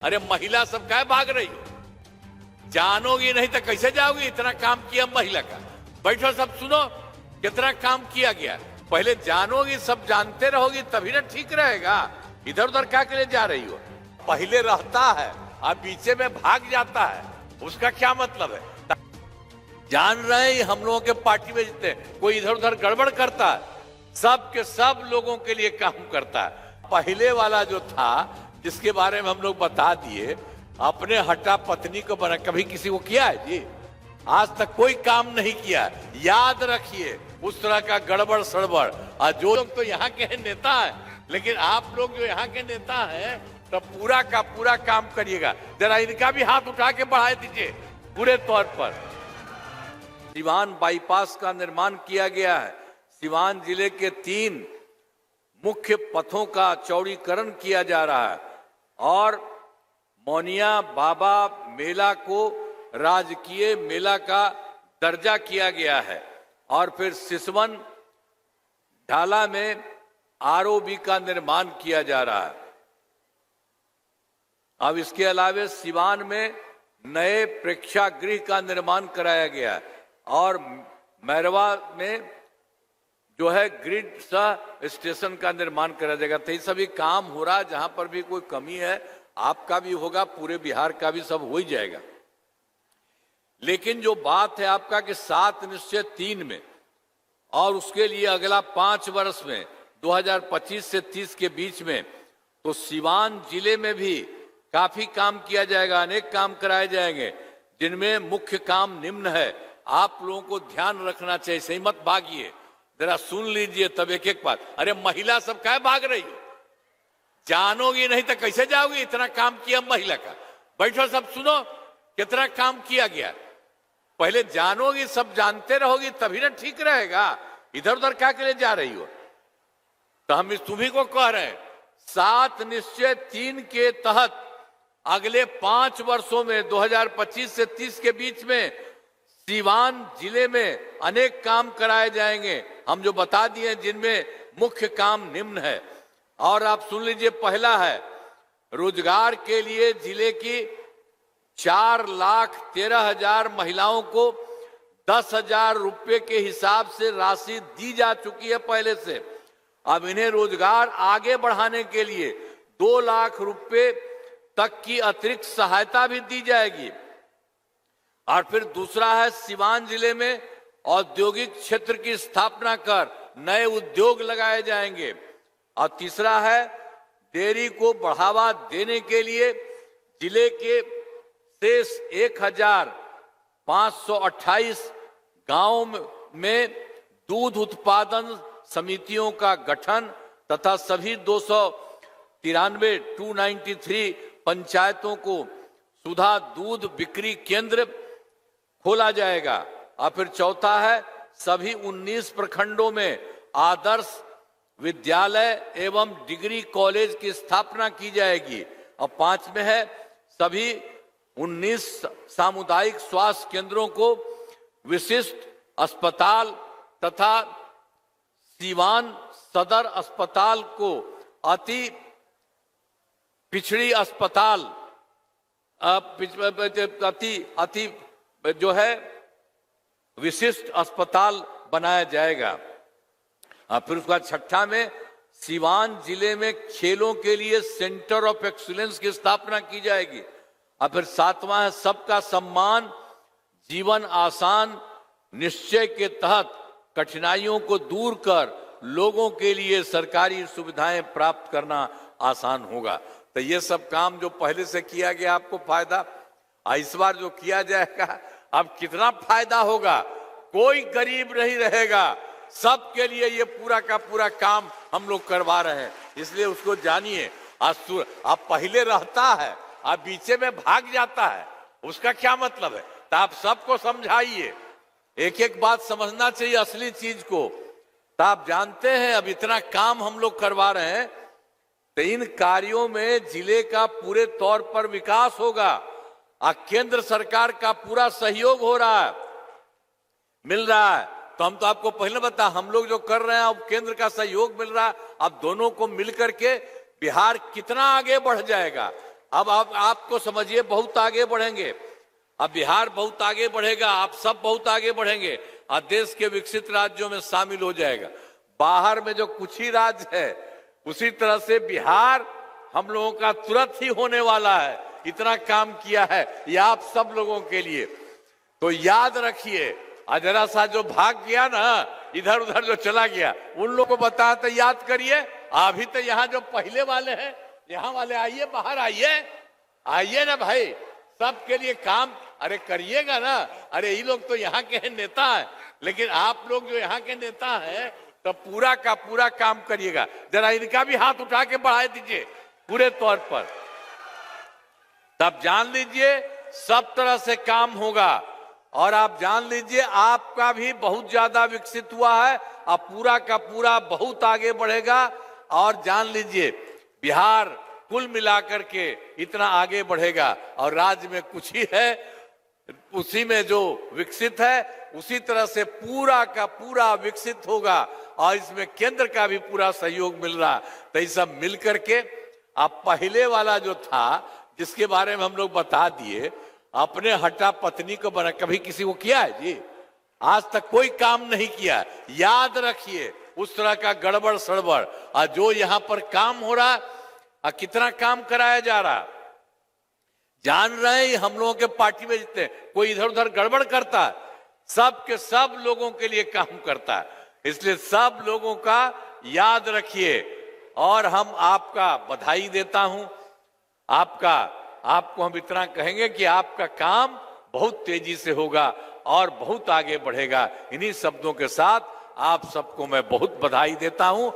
अरे महिला सब क्या भाग रही हो? जानोगी नहीं तो कैसे जाओगी? इतना काम किया महिला का। बैठो सब सुनो कितना काम किया गया। पहले जानोगी, सब जानते रहोगी तभी ना ठीक रहेगा। इधर उधर क्या के लिए जा रही हो? पहले रहता है अब पीछे में भाग जाता है, उसका क्या मतलब है? जान रहे हैं हम लोगों के पार्टी में जितने कोई इधर उधर गड़बड़ करता है, सब के सब लोगों के लिए काम करता है। पहले वाला जो था जिसके बारे में हम लोग बता दिए, अपने हटा पत्नी को बना, कभी किसी को किया है जी? आज तक कोई काम नहीं किया। याद रखिए उस तरह का गड़बड़ सड़बड़। और जो लोग तो यहाँ के नेता है, लेकिन आप लोग जो यहाँ के नेता हैं तो पूरा का पूरा काम करिएगा। जरा इनका भी हाथ उठा के बढ़ा दीजिए पूरे तौर पर। सिवान बाईपास का निर्माण किया गया है। सिवान जिले के 3 मुख्य पथों का चौड़ीकरण किया जा रहा है और मौनिया बाबा मेला को राजकीय मेला का दर्जा किया गया है। और फिर सिसवन ढाला में आरओबी का निर्माण किया जा रहा है। अब इसके अलावा सिवान में नए प्रेक्षागृह का निर्माण कराया गया है और मैरवा में जो है ग्रिड सह स्टेशन का निर्माण करा जाएगा। तो ये सभी काम हो रहा है। जहां पर भी कोई कमी है आपका भी होगा, पूरे बिहार का भी सब हो ही जाएगा। लेकिन जो बात है आपका कि 7 निश्चय 3 में और उसके लिए अगला 5 वर्ष में 2025 से 30 के बीच में तो सिवान जिले में भी काफी काम किया जाएगा, अनेक काम कराए जाएंगे, जिनमें मुख्य काम निम्न है। आप लोगों को ध्यान रखना चाहिए, सही मत भागिए, जरा सुन लीजिए तब एक एक बात। अरे महिला सब क्या भाग रही हो? जानोगी नहीं तो कैसे जाओगी? इतना काम किया महिला का। बैठो सब सुनो कितना काम किया गया। पहले जानोगी, सब जानते रहोगी तभी ना ठीक रहेगा। इधर उधर क्या के लिए जा रही हो? तो हम तुम्ही को कह रहे हैं 7 निश्चय 3 के तहत अगले 5 वर्षों में 2025 से 30 के बीच में सिवान जिले में अनेक काम कराए जाएंगे। हम जो बता दिए जिनमें मुख्य काम निम्न है। और आप सुन लीजिए, पहला है रोजगार के लिए जिले की 4,13,000 महिलाओं को 10,000 रुपए के हिसाब से राशि दी जा चुकी है पहले से। अब इन्हें रोजगार आगे बढ़ाने के लिए 2 लाख रुपए तक की अतिरिक्त सहायता भी दी जाएगी। और फिर दूसरा है सिवान जिले में औद्योगिक क्षेत्र की स्थापना कर नए उद्योग लगाए जाएंगे। और तीसरा है डेयरी को बढ़ावा देने के लिए जिले के शेष 1,528 गांवों में दूध उत्पादन समितियों का गठन तथा सभी 293 पंचायतों को सुधा दूध बिक्री केंद्र खोला जाएगा। और फिर चौथा है सभी 19 प्रखंडों में आदर्श विद्यालय एवं डिग्री कॉलेज की स्थापना की जाएगी। और 5 में है सभी 19 सामुदायिक स्वास्थ्य केंद्रों को विशिष्ट अस्पताल तथा सिवान सदर अस्पताल को अति पिछड़ी अस्पताल अति जो है विशिष्ट अस्पताल बनाया जाएगा। फिर उसका 6ठा में सिवान जिले में खेलों के लिए सेंटर ऑफ एक्सीलेंस की स्थापना की जाएगी। और फिर 7वां है सबका सम्मान जीवन आसान निश्चय के तहत कठिनाइयों को दूर कर लोगों के लिए सरकारी सुविधाएं प्राप्त करना आसान होगा। तो ये सब काम जो पहले से किया गया आपको फायदा, इस बार जो किया जाएगा अब कितना फायदा होगा? कोई गरीब नहीं रहेगा, सबके लिए ये पूरा का पूरा काम हम लोग करवा रहे हैं। इसलिए उसको जानिए। अब पहले रहता है अब पीछे में भाग जाता है, उसका क्या मतलब है? तो आप सबको समझाइए, एक एक बात समझना चाहिए असली चीज को। तो आप जानते हैं अब इतना काम हम लोग करवा रहे हैं तो इन कार्यों में जिले का पूरे तौर पर विकास होगा और केंद्र सरकार का पूरा सहयोग हो रहा है, मिल रहा है। तो हम तो आपको पहले बता, हम लोग जो कर रहे हैं अब केंद्र का सहयोग मिल रहा है। अब दोनों को मिलकर के बिहार कितना आगे बढ़ जाएगा। अब आपको समझिए बहुत आगे बढ़ेंगे। अब बिहार बहुत आगे बढ़ेगा, आप सब बहुत आगे बढ़ेंगे और देश के विकसित राज्यों में शामिल हो जाएगा। बाहर में जो कुछ ही राज्य है, उसी तरह से बिहार हम लोगों का तुरंत ही होने वाला है। इतना काम किया है ये आप सब लोगों के लिए। तो याद रखिए, जरा सा जो भाग गया ना, इधर उधर जो चला गया, उन लोगों को बता तो याद करिए। अभी तो यहाँ जो पहले वाले हैं, यहाँ वाले आइए, बाहर आइए, आइए ना भाई, सबके लिए काम अरे करिएगा ना। अरे ये लोग तो यहाँ के नेता हैं, लेकिन आप लोग जो यहाँ के नेता हैं तो पूरा का पूरा काम करिएगा। जरा इनका भी हाथ उठा के बढ़ा दीजिए पूरे तौर पर, तब जान लीजिए सब तरह से काम होगा। और आप जान लीजिए आपका भी बहुत ज्यादा विकसित हुआ है और पूरा का पूरा बहुत आगे बढ़ेगा। और जान लीजिए बिहार कुल मिलाकर के इतना आगे बढ़ेगा और राज्य में कुछ ही है, उसी में जो विकसित है उसी तरह से पूरा का पूरा विकसित होगा। और इसमें केंद्र का भी पूरा सहयोग मिल रहा। तो ये सब मिल करके अब पहले वाला जो था, जिसके बारे में हम लोग बता दिए, अपने हटा पत्नी को बना, कभी किसी को किया है जी? आज तक कोई काम नहीं किया। याद रखिए उस तरह का गड़बड़ सड़बड़। और जो यहाँ पर काम हो रहा और कितना काम कराया जा रहा, जान रहे हैं हम लोगों के पार्टी में जितने कोई इधर उधर गड़बड़ करता, सब के सब लोगों के लिए काम करता है। इसलिए सब लोगों का याद रखिए। और हम आपका बधाई देता हूं। आपको हम इतना कहेंगे कि आपका काम बहुत तेजी से होगा और बहुत आगे बढ़ेगा। इन्हीं शब्दों के साथ आप सबको मैं बहुत बधाई देता हूं।